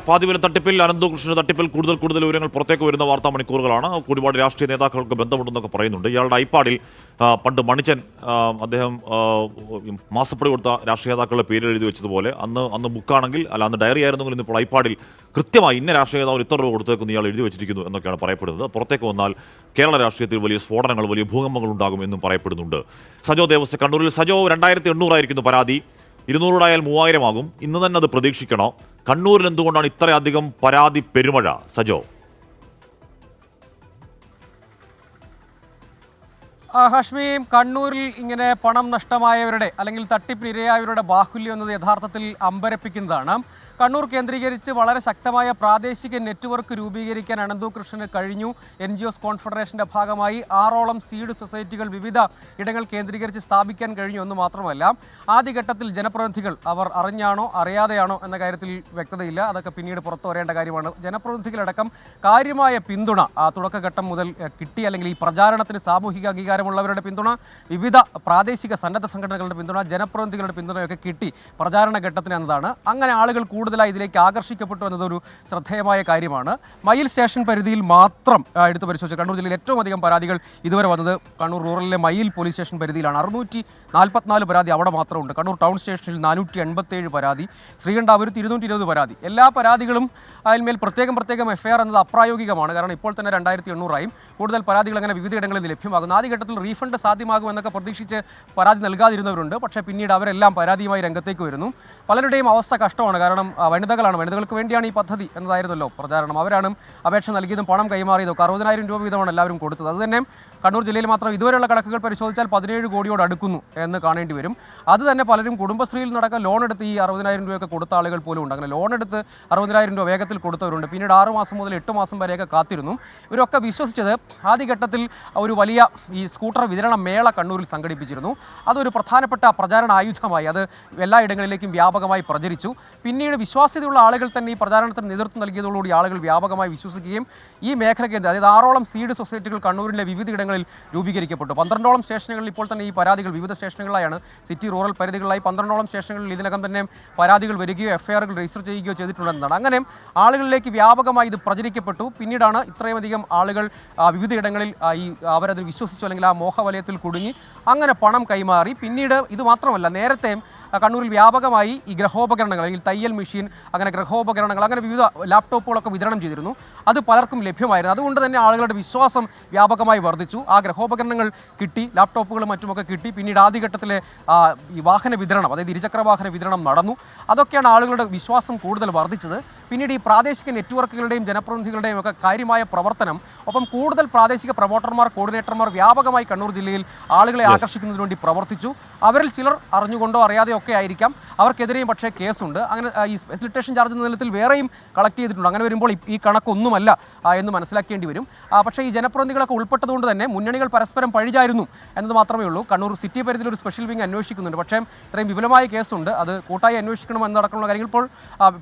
പാതിവില തട്ടിപ്പിൽ അനന്തകൃഷ്ണന്റെ തട്ടിപ്പിൽ കൂടുതൽ വിവരങ്ങൾ പുറത്തേക്ക് വരുന്ന വാർത്താ മണിക്കൂറുകളാണ്. ഒരുപാട് രാഷ്ട്രീയ നേതാക്കൾക്ക് ബന്ധമുണ്ടെന്നൊക്കെ പറയുന്നുണ്ട്. ഇയാളുടെ ഐപാഡിൽ പണ്ട് മണിച്ചൻ അദ്ദേഹം മാസപ്പടി കൊടുത്ത രാഷ്ട്രീയ നേതാക്കളുടെ പേര് എഴുതി വെച്ചതുപോലെ അന്ന് ബുക്കാണെങ്കിൽ അന്ന് ഡയറി ആയിരുന്നെങ്കിൽ ഇന്നിപ്പോൾ ഐപാഡിൽ കൃത്യമായി ഇന്ന രാഷ്ട്രീയ നേതാവ് ഇത്ര രൂപ കൊടുത്തേക്കുന്ന ഇയാൾ എഴുതി വെച്ചിരിക്കുന്നു എന്നൊക്കെയാണ് പറയപ്പെടുന്നത്. പുറത്തേക്ക് വന്നാൽ കേരള രാഷ്ട്രീയത്തിൽ വലിയ സ്ഫോടനങ്ങൾ, വലിയ ഭൂകമ്പങ്ങൾ ഉണ്ടാകുമെന്നും പറയപ്പെടുന്നുണ്ട്. സജോ ദേവസ്വം കണ്ണൂരിൽ. സജോ, 2800 ആയിരിക്കുന്നു പരാതി, 200 ആയാൽ 3000 ആകും. ഇന്ന് തന്നെ അത് പ്രതീക്ഷിക്കണോ? കണ്ണൂരിൽ എന്തുകൊണ്ടാണ് ഇത്രയധികം പരാതി പെരുമഴ? സജോ. ഹാഷ്മി, കണ്ണൂരിൽ ഇങ്ങനെ പണം നഷ്ടമായവരുടെ അല്ലെങ്കിൽ തട്ടിപ്പിനിരയായവരുടെ ബാഹുല്യം എന്നത് യഥാർത്ഥത്തിൽ അമ്പരപ്പിക്കുന്നതാണ്. കണ്ണൂർ കേന്ദ്രീകരിച്ച് വളരെ ശക്തമായ പ്രാദേശിക നെറ്റ്വർക്ക് രൂപീകരിക്കാൻ അനന്തകൃഷ്ണന് കഴിഞ്ഞു. NGOs കോൺഫെഡറേഷന്റെ ഭാഗമായി 6ഓളം സീഡ് സൊസൈറ്റികൾ വിവിധ ഇടങ്ങൾ കേന്ദ്രീകരിച്ച് സ്ഥാപിക്കാൻ കഴിഞ്ഞു എന്ന് മാത്രമല്ല, ആദ്യഘട്ടത്തിൽ ജനപ്രതിനിധികൾ അവർ അറിഞ്ഞാണോ അറിയാതെയാണോ എന്ന കാര്യത്തിൽ വ്യക്തതയില്ല. അതൊക്കെ പിന്നീട് പുറത്തു വരേണ്ട കാര്യമാണ്. ജനപ്രതിനിധികളടക്കം കാര്യമായ പിന്തുണ തുടക്കഘട്ടം മുതൽ കിട്ടി. അല്ലെങ്കിൽ ഈ പ്രചാരണത്തിന് സാമൂഹിക അംഗീകാരമുള്ളവരുടെ പിന്തുണ, വിവിധ പ്രാദേശിക സന്നദ്ധ സംഘടനകളുടെ പിന്തുണ, ജനപ്രതിനിധികളുടെ പിന്തുണയൊക്കെ കിട്ടി പ്രചാരണ ഘട്ടത്തിന് എന്നതാണ്. അങ്ങനെ ആളുകൾ കൂടുതലായി ഇതിലേക്ക് ആകർഷിക്കപ്പെട്ടു എന്നതൊരു ശ്രദ്ധേയമായ കാര്യമാണ്. മയിൽ സ്റ്റേഷൻ പരിധിയിൽ മാത്രം എടുത്തു പരിശോധിച്ചു കണ്ണൂർ ജില്ലയിൽ ഏറ്റവും അധികം പരാതികൾ ഇതുവരെ വന്നത് കണ്ണൂർ റൂറലിലെ മയിൽ പോലീസ് സ്റ്റേഷൻ പരിധിയിലാണ്. 644 പരാതി അവിടെ മാത്രമുണ്ട്. കണ്ണൂർ ടൗൺ സ്റ്റേഷനിൽ 487 പരാതി, ശ്രീകണ്ഠാപുരത്ത് 220 പരാതി. എല്ലാ പരാതികളും അതിന്മേൽ പ്രത്യേകം FIR എന്നത് അപ്രായോഗികമാണ്. കാരണം ഇപ്പോൾ തന്നെ 2800 കൂടുതൽ പരാതികൾ അങ്ങനെ വിവിധയിടങ്ങളിൽ ലഭ്യമാകുന്നു. ആദ്യഘട്ടത്തിൽ റീഫണ്ട് സാധ്യമാകുമെന്നൊക്കെ പ്രതീക്ഷിച്ച് പരാതി നൽകാതിരുന്നവരുണ്ട്. പക്ഷേ പിന്നീട് അവരെല്ലാം പരാതിയുമായി രംഗത്തേക്ക് വരുന്നു. പലരുടെയും അവസ്ഥ കഷ്ടമാണ്. കാരണം വനിതകൾക്ക് വേണ്ടിയാണ് ഈ പദ്ധതി എന്നതായിരുന്നല്ലോ പ്രചാരണം. അവരാണ് അപേക്ഷ നൽകിയതും പണം കൈമാറിയതും. 60,000 രൂപ വീതമാണ് എല്ലാവരും കൊടുത്തത്. അതുതന്നെ കണ്ണൂർ ജില്ലയിൽ മാത്രം ഇതുവരെയുള്ള കണക്കുകൾ പരിശോധിച്ചാൽ 17 കോടിയോട് അടുക്കുന്നു എന്ന് കാണേണ്ടി വരും. അത് തന്നെ പലരും കുടുംബശ്രീയിൽ നടക്കാൻ ലോൺ എടുത്ത് ഈ 60,000 രൂപയൊക്കെ കൊടുത്ത ആളുകൾ പോലും ഉണ്ട്. അങ്ങനെ ലോൺ എടുത്ത് 60,000 രൂപ വേഗത്തിൽ കൊടുത്തവരുണ്ട്. പിന്നീട് 6 മാസം മുതൽ 8 മാസം വരെയൊക്കെ കാത്തിരുന്നു. ഇവരൊക്കെ വിശ്വസിച്ചത് ആദ്യഘട്ടത്തിൽ ഒരു വലിയ ഈ സ്കൂട്ടർ വിതരണ മേള കണ്ണൂരിൽ സംഘടിപ്പിച്ചിരുന്നു. അതൊരു പ്രധാനപ്പെട്ട പ്രചാരണ ആയുധമായി അത് എല്ലായിടങ്ങളിലേക്കും വ്യാപകമായി പ്രചരിച്ചു. പിന്നീട് വിശ്വാസ്യതയുള്ള ആളുകൾ തന്നെ ഈ പ്രചാരണത്തിന് നേതൃത്വം നൽകിയതോടുകൂടി ആളുകൾ വ്യാപകമായി വിശ്വസിക്കുകയും ഈ മേഖല കേന്ദ്രം, അതായത് 6ഓളം സീഡ് സൊസൈറ്റികൾ കണ്ണൂരിലെ വിവിധ ഇടങ്ങളിൽ രൂപീകരിക്കപ്പെട്ടു. 12ഓളം സ്റ്റേഷനുകളിൽ ഇപ്പോൾ തന്നെ ഈ പരാതികൾ വിവിധ സ്റ്റേഷനുകളായാണ്, സിറ്റി റൂറൽ പരിധികളായി 12ഓളം സ്റ്റേഷനുകളിൽ ഇതിനകം തന്നെ പരാതികൾ വരികയോ FIRകൾ രജിസ്റ്റർ ചെയ്യുകയോ ചെയ്തിട്ടുണ്ടെന്നാണ്. അങ്ങനെ ആളുകളിലേക്ക് വ്യാപകമായി ഇത് പ്രചരിക്കപ്പെട്ടു. പിന്നീടാണ് ഇത്രയുമധികം ആളുകൾ വിവിധ ഇടങ്ങളിൽ അവരത് വിശ്വസിച്ചു അല്ലെങ്കിൽ ആ മോഹവലയത്തിൽ കുടുങ്ങി അങ്ങനെ പണം കൈമാറി. പിന്നീട് ഇത് മാത്രമല്ല, നേരത്തെ കണ്ണൂരിൽ വ്യാപകമായി ഈ ഗ്രഹോപകരണങ്ങൾ അല്ലെങ്കിൽ തയ്യൽ മെഷീൻ, അങ്ങനെ ഗ്രഹോപകരണങ്ങൾ, അങ്ങനെ വിവിധ ലാപ്ടോപ്പുകളൊക്കെ വിതരണം ചെയ്തിരുന്നു. അത് പലർക്കും ലഭ്യമായിരുന്നു. അതുകൊണ്ട് തന്നെ ആളുകളുടെ വിശ്വാസം വ്യാപകമായി വർദ്ധിച്ചു. ആ ഗ്രഹോപകരണങ്ങൾ കിട്ടി, ലാപ്ടോപ്പുകളും മറ്റുമൊക്കെ കിട്ടി. പിന്നീട് ആദ്യഘട്ടത്തിലെ ഈ വാഹന വിതരണം, അതായത് ഇരുചക്ര വാഹന വിതരണം നടന്നു. അതൊക്കെയാണ് ആളുകളുടെ വിശ്വാസം കൂടുതൽ വർദ്ധിച്ചത്. പിന്നീട് ഈ പ്രാദേശിക നെറ്റ്വർക്കുകളുടെയും ജനപ്രതിനിധികളുടെയും ഒക്കെ കാര്യമായ പ്രവർത്തനം, ഒപ്പം കൂടുതൽ പ്രാദേശിക പ്രൊമോട്ടർമാർ, കോർഡിനേറ്റർമാർ വ്യാപകമായി കണ്ണൂർ ജില്ലയിൽ ആളുകളെ ആകർഷിക്കുന്നതിന് വേണ്ടി പ്രവർത്തിച്ചു. അവരിൽ ചിലർ അറിഞ്ഞുകൊണ്ടോ അറിയാതെയോ ഒക്കെ ആയിരിക്കാം, അവർക്കെതിരെയും പക്ഷേ കേസുണ്ട്. അങ്ങനെ ഈ ഫെസിലിറ്റേഷൻ ചാർജ് എന്ന നിലത്തിൽ വേറെയും കളക്ട് ചെയ്തിട്ടുണ്ട്. അങ്ങനെ വരുമ്പോൾ ഈ കണക്കൊന്നുമല്ല എന്ന് മനസ്സിലാക്കേണ്ടി വരും. പക്ഷേ ഈ ജനപ്രതിനിധികളൊക്കെ ഉൾപ്പെട്ടതുകൊണ്ട് തന്നെ മുന്നണികൾ പരസ്പരം പഴിചായിരുന്നു എന്നത് മാത്രമേ ഉള്ളൂ. കണ്ണൂർ സിറ്റി പരിധിയിൽ ഒരു സ്പെഷ്യൽ വിങ് അന്വേഷിക്കുന്നുണ്ട്. പക്ഷേ ഇത്രയും വിപുലമായ കേസുണ്ട്, അത് കൂട്ടായി അന്വേഷിക്കണം എന്നടക്കമുള്ള കാര്യങ്ങൾ ഇപ്പോൾ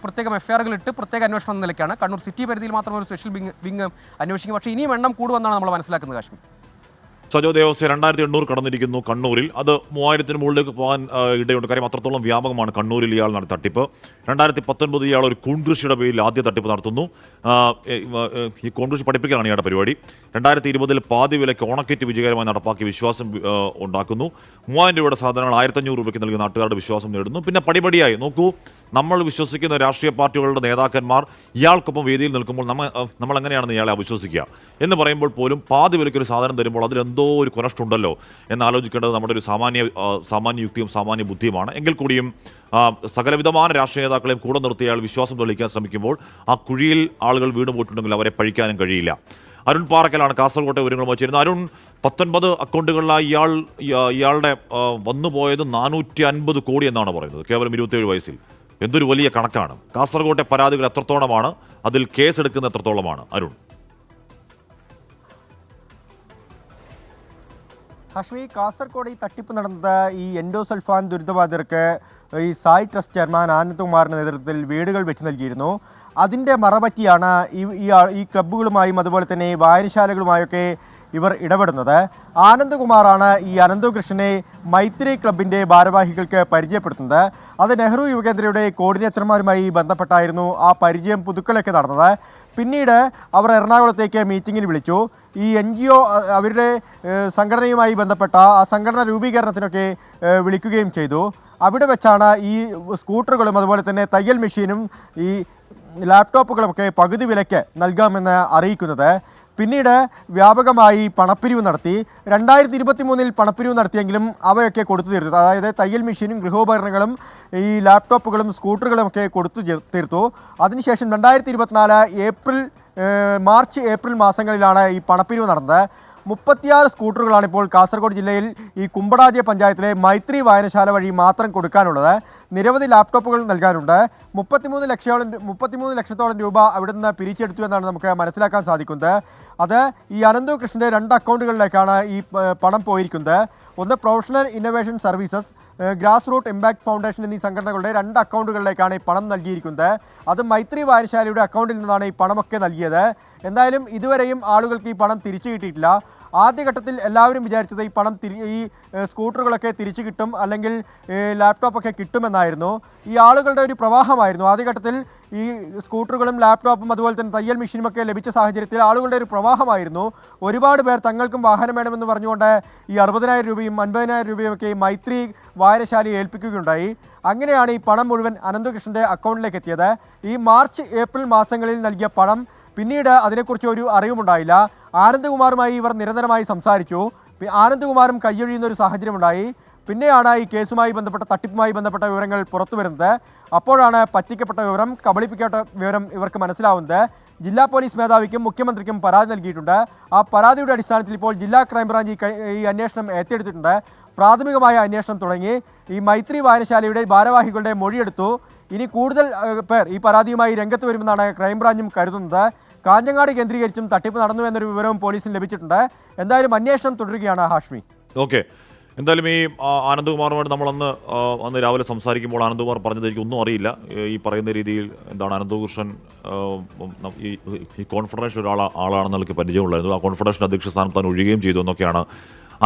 പ്രത്യേകം FIRകൾ ഇട്ട് പ്രത്യേക അന്വേഷണം എന്ന നിലയ്ക്കാണ്. കണ്ണൂർ സിറ്റി പരിധിയിൽ മാത്രം ഒരു സ്പെഷ്യൽ വിങ് അന്വേഷിക്കും. പക്ഷേ ഇനിയും എണ്ണം കൂടുമെന്നാണ് നമ്മൾ മനസ്സിലാക്കുന്നത്. കാശ്മീർ. സജോ ദേവസ്വം 2800 കടന്നിരിക്കുന്നു കണ്ണൂരിൽ. അത് 3000-ന് മുകളിലേക്ക് പോകാൻ ഇടയുണ്ട്. കാര്യം അത്രത്തോളം വ്യാപകമാണ് കണ്ണൂരിൽ ഇയാൾ നടത്തിയ തട്ടിപ്പ്. 2019 ഇയാൾ ഒരു കൂൺകൃഷിയുടെ പേരിൽ ആദ്യ തട്ടിപ്പ് നടത്തുന്നു. ഈ കൂൺകൃഷി പഠിപ്പിക്കാനാണ് ഇയാളുടെ പരിപാടി. 2020 പാതി വിലയ്ക്ക് ഓണക്കിറ്റ് വിജയകരമായി നടപ്പാക്കി വിശ്വാസം ഉണ്ടാക്കുന്നു. 3000 രൂപയുടെ സാധനങ്ങൾ 1500 രൂപയ്ക്ക് നൽകി നാട്ടുകാരുടെ വിശ്വാസം നേടുന്നു. പിന്നെ പടിപടിയായി നോക്കൂ, നമ്മൾ വിശ്വസിക്കുന്ന രാഷ്ട്രീയ പാർട്ടികളുടെ നേതാക്കന്മാർ ഇയാൾക്കൊപ്പം വേദിയിൽ നിൽക്കുമ്പോൾ നമ്മൾ എങ്ങനെയാണെന്ന് ഇയാളെ അവിശ്വസിക്കുക എന്ന് പറയുമ്പോൾ പോലും പാതി വിലയ്ക്കൊരു സാധനം തരുമ്പോൾ അതിലെന്തോ ഒരു കൊനഷ്ടുണ്ടല്ലോ എന്നാലോചിക്കേണ്ടത് നമ്മുടെ ഒരു സാമാന്യ യുക്തിയും സാമാന്യ ബുദ്ധിയുമാണ്. എങ്കിൽ കൂടിയും സകലവിധമായ രാഷ്ട്രീയ നേതാക്കളെയും കൂടെ നിർത്തി അയാൾ വിശ്വാസം തെളിയിക്കാൻ ശ്രമിക്കുമ്പോൾ ആ കുഴിയിൽ ആളുകൾ വീണുപോയിട്ടുണ്ടെങ്കിൽ അവരെ പഴിക്കാനും കഴിയില്ല. അരുൺ പാറക്കലാണ് കാസർകോട്ടെ വിവരങ്ങളുമായി ചേരുന്നത്. അരുൺ, 19 അക്കൗണ്ടുകളിലായി ഇയാളുടെ വന്നുപോയത് 450 കോടി എന്നാണ് പറയുന്നത്, കേവലം 27 വയസ്സിൽ. എന്തൊരു വലിയ കണക്കാണ്. കാസർകോട്ടെ പരാതികൾ എത്രത്തോളമാണ്, അതിൽ കേസെടുക്കുന്ന എത്രത്തോളമാണ് അരുൺ? ഹാഷ്മി, കാസർഗോഡ് ഈ തട്ടിപ്പ് നടന്നത് ഈ എൻഡോസൾഫാൻ ദുരിതബാധിതർക്ക് ഈ സായി ട്രസ്റ്റ് ചെയർമാൻ ആനന്ദകുമാറിൻ്റെ നേതൃത്വത്തിൽ വീടുകൾ വെച്ച് നൽകിയിരുന്നു. അതിൻ്റെ മറപറ്റിയാണ് ഈ ക്ലബ്ബുകളുമായും അതുപോലെ തന്നെ വായനശാലകളുമായൊക്കെ ഇവർ ഇടപെടുന്നത്. ആനന്ദ്കുമാറാണ് ഈ അനന്തകൃഷ്ണനെ മൈത്രി ക്ലബിൻ്റെ ഭാരവാഹികൾക്ക് പരിചയപ്പെടുത്തുന്നത്. അത് നെഹ്റു യുവകേന്ദ്രയുടെ കോർഡിനേറ്റർമാരുമായി ബന്ധപ്പെട്ടായിരുന്നു ആ പരിചയം പുതുക്കലൊക്കെ നടന്നത്. പിന്നീട് അവർ എറണാകുളത്തേക്ക് മീറ്റിങ്ങിന് വിളിച്ചു. ഈ NGO അവരുടെ സംഘടനയുമായി ബന്ധപ്പെട്ട ആ സംഘടന രൂപീകരണത്തിനൊക്കെ വിളിക്കുകയും ചെയ്തു. അവിടെ വെച്ചാണ് ഈ സ്കൂട്ടറുകളും അതുപോലെ തന്നെ തയ്യൽ മെഷീനും ഈ ലാപ്ടോപ്പുകളുമൊക്കെ പകുതി വിലയ്ക്ക് നൽകാമെന്ന് അറിയിക്കുന്നത്. പിന്നീട് വ്യാപകമായി പണപ്പിരിവ് നടത്തി. 2023 പണപ്പിരിവ് നടത്തിയെങ്കിലും അവയൊക്കെ കൊടുത്തു തീർത്തു. അതായത് തയ്യൽ മെഷീനും ഗൃഹോപകരണങ്ങളും ഈ ലാപ്ടോപ്പുകളും സ്കൂട്ടറുകളും ഒക്കെ കൊടുത്തു തീർത്തു. അതിനുശേഷം 2024 മാർച്ച് ഏപ്രിൽ മാസങ്ങളിലാണ് ഈ പണപ്പിരിവ് നടന്നത്. 36 സ്കൂട്ടറുകളാണ് ഇപ്പോൾ കാസർഗോഡ് ജില്ലയിൽ ഈ കുമ്പടാദ്യ പഞ്ചായത്തിലെ മൈത്രി വായനശാല വഴി മാത്രം കൊടുക്കാനുള്ളത്. നിരവധി ലാപ്ടോപ്പുകൾ നൽകാനുണ്ട്. 33 ലക്ഷത്തോളം രൂപ അവിടെ നിന്ന് പിരിച്ചെടുത്തു എന്നാണ് നമുക്ക് മനസ്സിലാക്കാൻ സാധിക്കുന്നത്. അത് ഈ അനന്തകൃഷ്ണൻ്റെ 2 അക്കൗണ്ടുകളിലേക്കാണ് ഈ പണം പോയിരിക്കുന്നത്. ഒന്ന് professional innovation services, grass root impact foundation എന്നീ സംഘടനകളുടെ 2 അക്കൗണ്ടുകളിലേക്കാണ് ഈ പണം നൽകിയിരിക്കുന്നത്. അത് മൈത്രി വായനശാലയുടെ അക്കൗണ്ടിൽ നിന്നാണ് ഈ പണമൊക്കെ നൽകിയത്. എന്തായാലും ഇതുവരെയും ആളുകൾക്ക് ഈ പണം തിരിച്ചു കിട്ടിയിട്ടില്ല. ആദ്യഘട്ടത്തിൽ എല്ലാവരും വിചാരിച്ചത് ഈ പണം ഈ സ്കൂട്ടറുകളൊക്കെ തിരിച്ചു കിട്ടും, അല്ലെങ്കിൽ ലാപ്ടോപ്പൊക്കെ കിട്ടുമെന്നായിരുന്നു. ഈ ആളുകളുടെ ഒരു പ്രവാഹമായിരുന്നു. ആദ്യഘട്ടത്തിൽ ഈ സ്കൂട്ടറുകളും ലാപ്ടോപ്പും അതുപോലെ തന്നെ തയ്യൽ മെഷീനുമൊക്കെ ലഭിച്ച സാഹചര്യത്തിൽ ആളുകളുടെ ഒരു പ്രവാഹമായിരുന്നു. ഒരുപാട് പേർ തങ്ങൾക്കും വാഹനം വേണമെന്ന് പറഞ്ഞുകൊണ്ട് ഈ 60,000 രൂപയും 50,000 രൂപയും ഒക്കെ മൈത്രി വായനശാലയെ ഏൽപ്പിക്കുകയുണ്ടായി. അങ്ങനെയാണ് ഈ പണം മുഴുവൻ അനന്തകൃഷ്ണൻ്റെ അക്കൗണ്ടിലേക്ക് എത്തിയത്. ഈ മാർച്ച് ഏപ്രിൽ മാസങ്ങളിൽ നൽകിയ പണം പിന്നീട് അതിനെക്കുറിച്ച് ഒരു അറിവുമുണ്ടായില്ല. ആനന്ദ്കുമാറുമായി ഇവർ നിരന്തരമായി സംസാരിച്ചു. ആനന്ദ്കുമാറും കയ്യൊഴിയുന്ന ഒരു സാഹചര്യമുണ്ടായി. പിന്നെയാണ് ഈ കേസുമായി ബന്ധപ്പെട്ട തട്ടിപ്പുമായി ബന്ധപ്പെട്ട വിവരങ്ങൾ പുറത്തു വരുന്നത്. അപ്പോഴാണ് പറ്റിക്കപ്പെട്ട വിവരം, കബളിപ്പിക്കപ്പെട്ട വിവരം ഇവർക്ക് മനസ്സിലാവുന്നത്. ജില്ലാ പോലീസ് മേധാവിക്കും മുഖ്യമന്ത്രിക്കും പരാതി നൽകിയിട്ടുണ്ട്. ആ പരാതിയുടെ അടിസ്ഥാനത്തിൽ ഇപ്പോൾ ജില്ലാ ക്രൈംബ്രാഞ്ച് ഈ അന്വേഷണം ഏറ്റെടുത്തിട്ടുണ്ട്. പ്രാഥമികമായ അന്വേഷണം തുടങ്ങി. ഈ മൈത്രി വായനശാലയുടെ ഭാരവാഹികളുടെ മൊഴിയെടുത്തു. ഇനി കൂടുതൽ പേർ ഈ പരാതിയുമായി രംഗത്ത് വരുമെന്നാണ് ക്രൈംബ്രാഞ്ചും കരുതുന്നത്. കാഞ്ഞങ്ങാട് കേന്ദ്രീകരിച്ചും തട്ടിപ്പ് നടന്നു എന്നൊരു വിവരവും പോലീസിന് ലഭിച്ചിട്ടുണ്ട്. എന്തായാലും അന്വേഷണം തുടരുകയാണ് ഹാഷ്മി. ഓക്കെ, എന്തായാലും ഈ ആനന്ദ്കുമാറുമായിട്ട് നമ്മൾ അന്ന് രാവിലെ സംസാരിക്കുമ്പോൾ ആനന്ദ്കുമാർ പറഞ്ഞത് എനിക്ക് ഒന്നും അറിയില്ല. ഈ പറയുന്ന രീതിയിൽ എന്താണ് അനന്തകൃഷ്ണൻ ഈ കോൺഫെഡറേഷൻ ആളാണെന്ന് എനിക്ക് പരിചയമുള്ളായിരുന്നു. ആ കോൺഫെഡറേഷൻ അധ്യക്ഷ സ്ഥാനത്ത് താൻ ഒഴിയുകയും ചെയ്തു എന്നൊക്കെയാണ്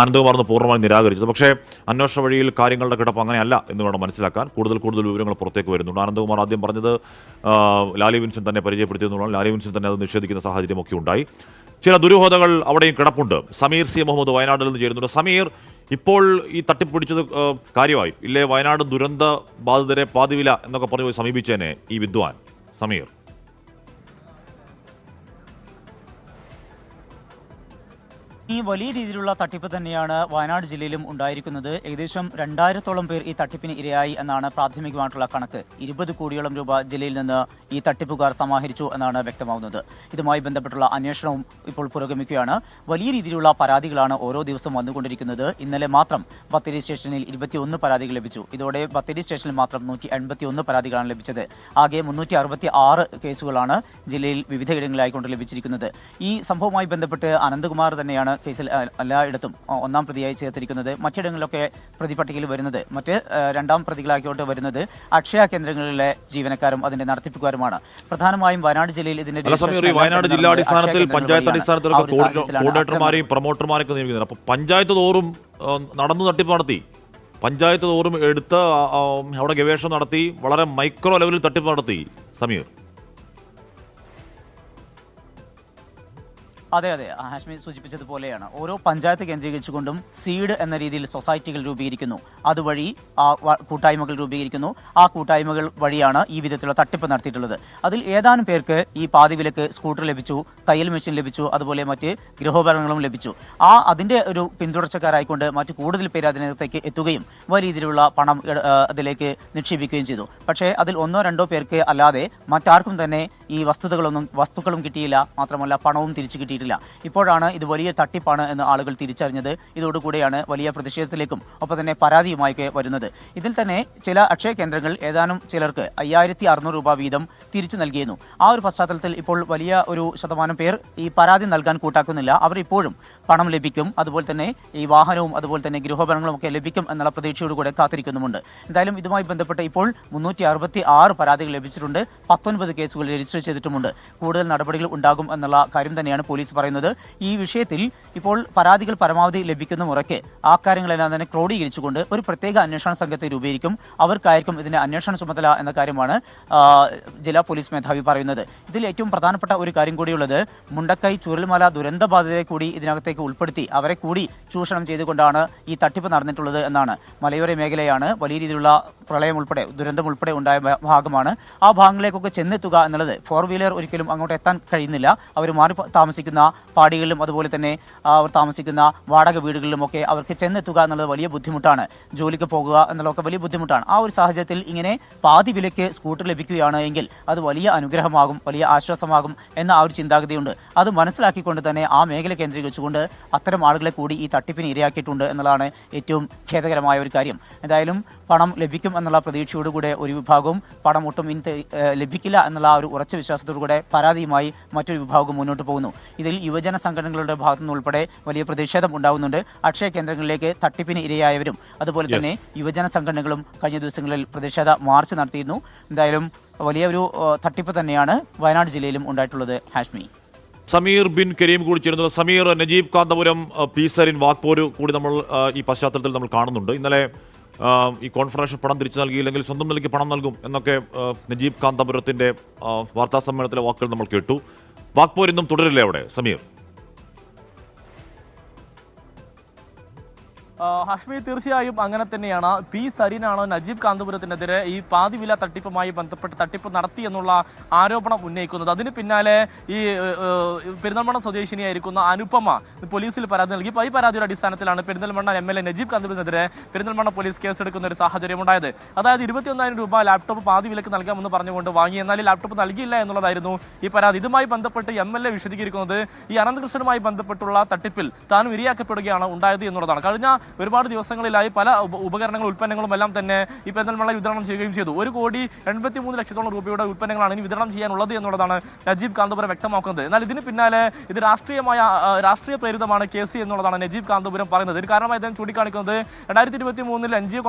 ആനന്ദ്കുമാർ പൂർണ്ണമായി നിരാകരിച്ചത്. പക്ഷേ അന്വേഷണ വഴിയിൽ കാര്യങ്ങളുടെ കിടപ്പ് അങ്ങനെയല്ല എന്ന് വേണം മനസ്സിലാക്കാൻ. കൂടുതൽ വിവരങ്ങൾ പുറത്തേക്ക് വരുന്നുണ്ട്. ആനന്ദ്കുമാർ ആദ്യം പറഞ്ഞത് ലാലി വിൻസെന്റ് തന്നെ പരിചയപ്പെടുത്തിയെന്നുള്ളതാണ്. ലാലി വിൻസെന്റ് തന്നെ അത് നിഷേധിക്കുന്ന സാഹചര്യമൊക്കെ ഉണ്ടായി. ചില ദുരൂഹതകൾ അവിടെയും കിടപ്പുണ്ട്. സമീർ C. മുഹമ്മദ് വയനാട്ടിൽ നിന്ന് ചേരുന്നുണ്ട്. സമീർ, ഇപ്പോൾ ഈ തട്ടിപ്പ് പിടിച്ചത് കാര്യമായി ഇല്ലേ? വയനാട് ദുരന്ത ബാധിതരെ പാതിവില എന്നൊക്കെ പറഞ്ഞു പോയി സമീപിച്ചേനെ ഈ വിദ്വാൻ സമീർ. ഈ വലിയ രീതിയിലുള്ള തട്ടിപ്പ് തന്നെയാണ് വയനാട് ജില്ലയിലും ഉണ്ടായിരിക്കുന്നത്. ഏകദേശം 2000-ഓളം പേർ ഈ തട്ടിപ്പിന് ഇരയായി എന്നാണ് പ്രാഥമികമായിട്ടുള്ള കണക്ക്. 20 കോടിയോളം രൂപ ജില്ലയിൽ നിന്ന് ഈ തട്ടിപ്പുകാർ സമാഹരിച്ചു എന്നാണ് വ്യക്തമാവുന്നത്. ഇതുമായി ബന്ധപ്പെട്ടുള്ള അന്വേഷണവും ഇപ്പോൾ പുരോഗമിക്കുകയാണ്. വലിയ രീതിയിലുള്ള പരാതികളാണ് ഓരോ ദിവസം വന്നുകൊണ്ടിരിക്കുന്നത്. ഇന്നലെ മാത്രം ബത്തേരി സ്റ്റേഷനിൽ 21 പരാതികൾ ലഭിച്ചു. ഇതോടെ ബത്തേരി സ്റ്റേഷനിൽ മാത്രം 181 പരാതികളാണ് ലഭിച്ചത്. ആകെ 366 കേസുകളാണ് ജില്ലയിൽ വിവിധയിടങ്ങളിലായിക്കൊണ്ട് ലഭിച്ചിരിക്കുന്നത്. ഈ സംഭവവുമായി ബന്ധപ്പെട്ട് അനന്തകുമാർ തന്നെയാണ് കേസിൽ എല്ലായിടത്തും ഒന്നാം പ്രതിയായി ചേർത്തിരിക്കുന്നത്. മറ്റിടങ്ങളിലൊക്കെ പ്രതിപട്ടികയിൽ വരുന്നത്, രണ്ടാം പ്രതികളാക്കിയോട്ട് വരുന്നത് അക്ഷയ കേന്ദ്രങ്ങളിലെ ജീവനക്കാരും അതിന്റെ നടത്തിപ്പുകാരുമാണ്. പ്രധാനമായും വയനാട് ജില്ലയിൽ ഇതിന്റെ വയനാട് ജില്ലാ അടിസ്ഥാനത്തിൽ പഞ്ചായത്ത് അടിസ്ഥാനത്തിലൊക്കെ കോർഡിനേറ്റർമാരെയും പ്രൊമോട്ടർമാരെയൊക്കെ നിയമിക്കുന്നുണ്ട്. അപ്പോൾ പഞ്ചായത്ത് തോറും തട്ടിപ്പ് നടത്തി, പഞ്ചായത്ത് തോറും എടുത്ത് അവിടെ ഗവേഷണം നടത്തി, വളരെ മൈക്രോ ലെവലിൽ തട്ടിപ്പ് നടത്തി സമീർ. അതെ, ഹാഷ്മി സൂചിപ്പിച്ചതുപോലെയാണ്. ഓരോ പഞ്ചായത്ത് കേന്ദ്രീകരിച്ചുകൊണ്ടും സീഡ് എന്ന രീതിയിൽ സൊസൈറ്റികൾ രൂപീകരിക്കുന്നു. അതുവഴി കൂട്ടായ്മകൾ രൂപീകരിക്കുന്നു. ആ കൂട്ടായ്മകൾ വഴിയാണ് ഈ വിധത്തിലുള്ള തട്ടിപ്പ് നടത്തിയിട്ടുള്ളത്. അതിൽ ഏതാനും പേർക്ക് ഈ പാതിവിലക്ക് സ്കൂട്ടർ ലഭിച്ചു, തയ്യൽ മെഷീൻ ലഭിച്ചു, അതുപോലെ മറ്റ് ഗൃഹോപകരണങ്ങളും ലഭിച്ചു. അതിൻ്റെ ഒരു പിന്തുടർച്ചക്കാരായിക്കൊണ്ട് മറ്റ് കൂടുതൽ പേര് അതിനകത്തേക്ക് എത്തുകയും വലിയ രീതിയിലുള്ള പണം അതിലേക്ക് നിക്ഷേപിക്കുകയും ചെയ്തു. പക്ഷേ അതിൽ 1-2 പേർക്ക് അല്ലാതെ മറ്റാർക്കും തന്നെ ഈ വസ്തുക്കളും കിട്ടിയില്ല. മാത്രമല്ല പണവും തിരിച്ചു കിട്ടിയിട്ടില്ല. ഇപ്പോഴാണ് ഇത് വലിയ തട്ടിപ്പാണ് എന്ന് ആളുകൾ തിരിച്ചറിഞ്ഞത്. ഇതോടുകൂടിയാണ് വലിയ പ്രതിഷേധത്തിലേക്കും ഒപ്പം തന്നെ പരാതിയുമായി വരുന്നത്. ഇതിൽ തന്നെ ചില അക്ഷയ കേന്ദ്രങ്ങൾ ഏതാനും ചിലർക്ക് 5,600 രൂപ വീതം തിരിച്ചു നൽകിയിരുന്നു. ആ ഒരു പശ്ചാത്തലത്തിൽ ഇപ്പോൾ വലിയ ഒരു ശതമാനം പേർ ഈ പരാതി നൽകാൻ കൂട്ടാക്കുന്നില്ല. അവർ ഇപ്പോഴും പണം ലഭിക്കും, അതുപോലെ തന്നെ ഈ വാഹനവും അതുപോലെ തന്നെ ഗൃഹോപകരണങ്ങളും ഒക്കെ ലഭിക്കും എന്നുള്ള പ്രതീക്ഷയോടുകൂടെ കാത്തിരിക്കുന്നുമുണ്ട്. എന്തായാലും ഇതുമായി ബന്ധപ്പെട്ട് ഇപ്പോൾ 366 പരാതികൾ ലഭിച്ചിട്ടുണ്ട്. 19 കേസുകൾ രജിസ്റ്റർ രജിസ്റ്റർ ചെയ്തിട്ടുമുണ്ട്. കൂടുതൽ നടപടികൾ ഉണ്ടാകും എന്നുള്ള കാര്യം തന്നെയാണ് പോലീസ് പറയുന്നത്. ഈ വിഷയത്തിൽ ഇപ്പോൾ പരാതികൾ പരമാവധി ലഭിക്കുന്ന മുറയ്ക്ക് ആ കാര്യങ്ങളെല്ലാം തന്നെ ക്രോഡീകരിച്ചുകൊണ്ട് ഒരു പ്രത്യേക അന്വേഷണ സംഘത്തെ രൂപീകരിക്കും. അവർക്കായിരിക്കും ഇതിന്റെ അന്വേഷണ ചുമതല എന്ന കാര്യമാണ് ജില്ലാ പോലീസ് മേധാവി പറയുന്നത്. ഇതിൽ ഏറ്റവും പ്രധാനപ്പെട്ട ഒരു കാര്യം കൂടിയുള്ളത്, മുണ്ടക്കൈ ചുരൽമല ദുരന്ത ബാധിതരെ കൂടി ഇതിനകത്തേക്ക് ഉൾപ്പെടുത്തി അവരെ കൂടി ചൂഷണം ചെയ്തുകൊണ്ടാണ് ഈ തട്ടിപ്പ് നടന്നിട്ടുള്ളത് എന്നാണ്. മലയോര മേഖലയാണ്, വലിയ രീതിയിലുള്ള പ്രളയം ഉൾപ്പെടെ ദുരന്തം ഉൾപ്പെടെ ഉണ്ടായ ഭാഗമാണ്. ആ ഭാഗങ്ങളിലേക്കൊക്കെ ചെന്നെത്തുക എന്നുള്ളത് 4 വീലർ ഒരിക്കലും അങ്ങോട്ട് എത്താൻ കഴിയുന്നില്ല. അവർ മാറി താമസിക്കുന്ന പാടികളിലും അതുപോലെ തന്നെ അവർ താമസിക്കുന്ന വാടക വീടുകളിലുമൊക്കെ അവർക്ക് ചെന്നെത്തുക എന്നുള്ളത് വലിയ ബുദ്ധിമുട്ടാണ്. ജോലിക്ക് പോകുക എന്നുള്ളതൊക്കെ വലിയ ബുദ്ധിമുട്ടാണ്. ആ ഒരു സാഹചര്യത്തിൽ ഇങ്ങനെ പാതി വിലയ്ക്ക് സ്കൂട്ടർ ലഭിക്കുകയാണ് എങ്കിൽ അത് വലിയ അനുഗ്രഹമാകും, വലിയ ആശ്വാസമാകും എന്ന ആ ഒരു ചിന്താഗതിയുണ്ട്. അത് മനസ്സിലാക്കിക്കൊണ്ട് തന്നെ ആ മേഖല കേന്ദ്രീകരിച്ചുകൊണ്ട് അത്തരം ആളുകളെ കൂടി ഈ തട്ടിപ്പിന് ഇരയാക്കിയിട്ടുണ്ട് എന്നുള്ളതാണ് ഏറ്റവും ഖേദകരമായ ഒരു കാര്യം. എന്തായാലും പണം ലഭിക്കും എന്നുള്ള പ്രതീക്ഷയോടുകൂടെ ഒരു വിഭാഗവും പണം ഒട്ടും ലഭിക്കില്ല എന്നുള്ള ആ ഒരു ഉറച്ച വിശ്വാസത്തോടുകൂടെ പരാതിയുമായി മറ്റൊരു വിഭാഗവും മുന്നോട്ട് പോകുന്നു. ഇതിൽ യുവജന സംഘടനകളുടെ ഭാഗത്തു നിന്നുൾപ്പെടെ വലിയ പ്രതിഷേധം ഉണ്ടാകുന്നുണ്ട്. അക്ഷയ കേന്ദ്രങ്ങളിലേക്ക് തട്ടിപ്പിന് ഇരയായവരും അതുപോലെ തന്നെ യുവജന സംഘടനകളും കഴിഞ്ഞ ദിവസങ്ങളിൽ പ്രതിഷേധ മാർച്ച് നടത്തിയിരുന്നു. എന്തായാലും വലിയൊരു തട്ടിപ്പ് തന്നെയാണ് വയനാട് ജില്ലയിലും ഉണ്ടായിട്ടുള്ളത്. ഹാഷ്മി, സമീർ ബിൻ കരീം കൂടി ചേരുന്നത്. സമീർ, നജീബ് കാന്തപുരം പീസറിൻ വാക്പോര് കൂടി നമ്മൾ ഈ പശ്ചാത്തലത്തിൽ നമ്മൾ കാണുന്നുണ്ട്. ഇന്നലെ ഈ കോൺഫറൻഷൻ പണം തിരിച്ചു നൽകിയില്ലെങ്കിൽ സ്വന്തം നിലയ്ക്ക് പണം നൽകും എന്നൊക്കെ നജീബ് കാന്തപുരത്തിന്റെ വാർത്താ സമ്മേളനത്തിലെ വാക്കുകൾ നമ്മൾ കേട്ടു. വാക്പോര് ഇന്നും തുടരില്ലേ അവിടെ സമീർ? ഹാഷ്മി, തീർച്ചയായും അങ്ങനെ തന്നെയാണ്. പി സരീനാണ് നജീബ് കാന്തപുരത്തിനെതിരെ ഈ പാതി വില തട്ടിപ്പുമായി ബന്ധപ്പെട്ട് തട്ടിപ്പ് നടത്തി എന്നുള്ള ആരോപണം ഉന്നയിക്കുന്നത്. അതിന് പിന്നാലെ ഈ പെരിന്തൽമണ്ണ സ്വദേശിനിയായിരിക്കുന്ന അനുപമ പോലീസിൽ പരാതി നൽകി. ഈ പരാതിയുടെ അടിസ്ഥാനത്തിലാണ് പെരിന്തൽമണ്ണ MLA നജീബ് കാന്തപുരത്തിനെതിരെ പെരിന്തൽമണ്ണ പോലീസ് കേസെടുക്കുന്ന ഒരു സാഹചര്യം ഉണ്ടായത്. അതായത് 21,000 രൂപ ലാപ്ടോപ്പ് പാതി വിലക്ക് നൽകാമെന്ന് പറഞ്ഞുകൊണ്ട് വാങ്ങി, എന്നാൽ ലാപ്ടോപ്പ് നൽകിയില്ല എന്നുള്ളതായിരുന്നു ഈ പരാതി. ഇതുമായി ബന്ധപ്പെട്ട് MLA വിശദീകരിക്കുന്നത് ഈ അനന്തകൃഷ്ണനുമായി ബന്ധപ്പെട്ടുള്ള തട്ടിപ്പിൽ താനും ഇരയാക്കപ്പെടുകയാണ് ഉണ്ടായത് എന്നുള്ളതാണ്. കഴിഞ്ഞ ഒരുപാട് ദിവസങ്ങളിലായി പല ഉപകരണങ്ങളും ഉൽപ്പന്നങ്ങളും എല്ലാം തന്നെ ഈ പെരിന്തൽമണ്ണ വിതരണം ചെയ്യുകയും ചെയ്തു. 1,83 ലക്ഷത്തോളം രൂപയുടെ ഉൽപ്പന്നങ്ങളാണ് ഇനി വിതരണം ചെയ്യാനുള്ളത് എന്നുള്ളതാണ് നജീബ് കാന്തപുരം വ്യക്തമാക്കുന്നത്. എന്നാൽ ഇതിന് പിന്നാലെ ഇത് രാഷ്ട്രീയ പ്രേരിതമാണ് കേസ് എന്നുള്ളതാണ് നജീബ് കാന്തപുരം പറയുന്നത്. ഇതിന് കാരണമായി അദ്ദേഹം ചൂണ്ടിക്കാണിക്കുന്നത് 2023 NGO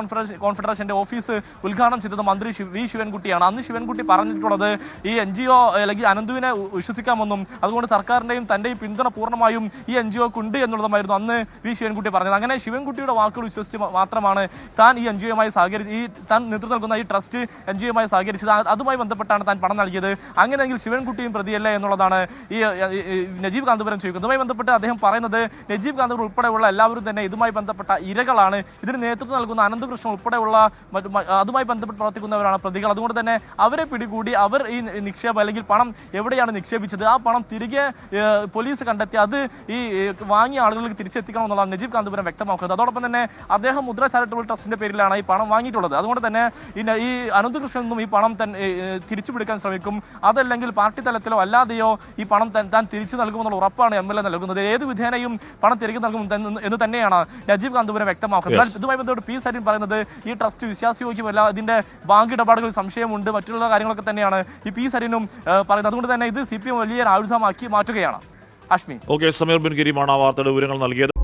കോൺഫെഡറേഷന്റെ ഓഫീസ് ഉദ്ഘാടനം ചെയ്തത് മന്ത്രി വി ശിവൻകുട്ടിയാണ്. അന്ന് ശിവൻകുട്ടി പറഞ്ഞിട്ടുള്ളത് ഈ NGO അല്ലെങ്കിൽ അനന്തുവിനെ വിശ്വസിക്കാമെന്നും അതുകൊണ്ട് സർക്കാരിന്റെയും തന്റെയും പിന്തുണ പൂർണ്ണമായും ഈ NGOക്ക് ഉണ്ട് എന്നുള്ളതുമായിരുന്നു അന്ന് വി ശിവൻകുട്ടി പറഞ്ഞത്. അങ്ങനെ ശിവൻകുട്ടിയുടെ വാക്കുകൾ വിശ്വസിച്ച് മാത്രമാണ് താൻ ഈ NGOയുമായി താൻ നേതൃത്വം നൽകുന്ന ഈ ട്രസ്റ്റ് NGOയുമായി സഹകരിച്ചത്. അതുമായി ബന്ധപ്പെട്ടാണ് താൻ പണം നൽകിയത്. അങ്ങനെയെങ്കിൽ ശിവൻകുട്ടിയും പ്രതിയല്ലേ എന്നുള്ളതാണ് ഈ നജീബ് കാന്തപുരം ചോദിക്കുന്നത്. ഇതുമായി ബന്ധപ്പെട്ട് അദ്ദേഹം പറയുന്നത് നജീബ് കാന്തപുരം ഉൾപ്പെടെയുള്ള എല്ലാവരും തന്നെ ഇതുമായി ബന്ധപ്പെട്ട ഇരകളാണ്. ഇതിന് നേതൃത്വം നൽകുന്ന അനന്തകൃഷ്ണൻ ഉൾപ്പെടെയുള്ള അതുമായി ബന്ധപ്പെട്ട് പ്രവർത്തിക്കുന്നവരാണ് പ്രതികൾ. അതുകൊണ്ട് തന്നെ അവരെ പിടികൂടി അവർ ഈ നിക്ഷേപം അല്ലെങ്കിൽ പണം എവിടെയാണ് നിക്ഷേപിച്ചത് ആ പണം തിരികെ പോലീസ് കണ്ടെത്തി അത് ഈ വാങ്ങിയ ആളുകൾക്ക് തിരിച്ചെത്തിക്കണം എന്നുള്ളതാണ് നജീബ് കാന്തപുരം വ്യക്തമാക്കുന്നത്. അതോടൊപ്പം തന്നെ അദ്ദേഹം മുദ്ര ചാരിറ്റബിൾ ട്രസ്റ്റിന്റെ പേരിലാണ് ഈ പണം വാങ്ങിയിട്ടുള്ളത്. അതുകൊണ്ട് തന്നെ ഈ അനന്തകൃഷ്ണൻ നിന്നും ഈ പണം തിരിച്ചു പിടിക്കാൻ ശ്രമിക്കും. അതല്ലെങ്കിൽ പാർട്ടി തലത്തിലോ അല്ലാതെയോ ഈ പണം താൻ തിരിച്ചു നൽകുമെന്നുള്ള ഉറപ്പാണ് MLA നൽകുന്നത്. ഏത് വിധേനയും പണം തിരികെ നൽകും എന്ന് തന്നെയാണ് നജീബ് കാന്തപുരം വ്യക്തമാക്കുന്നത്. ഇതുമായി ബന്ധപ്പെട്ട് പി സരീൻ പറയുന്നത് ഈ ട്രസ്റ്റ് വിശ്വാസയോഗ്യമല്ല, ഇതിന്റെ ബാങ്ക് ഇടപാടുകളിൽ സംശയമുണ്ട്, മറ്റുള്ള കാര്യങ്ങളൊക്കെ തന്നെയാണ് ഈ പി സരീനും പറയുന്നത്. അതുകൊണ്ട് തന്നെ ഇത് CPM വലിയ ആയുധമാക്കി മാറ്റുകയാണ്. അശ്മി, സമീർ ബിൻ കരീമാണ് ആ വാർത്തയുടെ വിവരങ്ങൾ നൽകിയത്.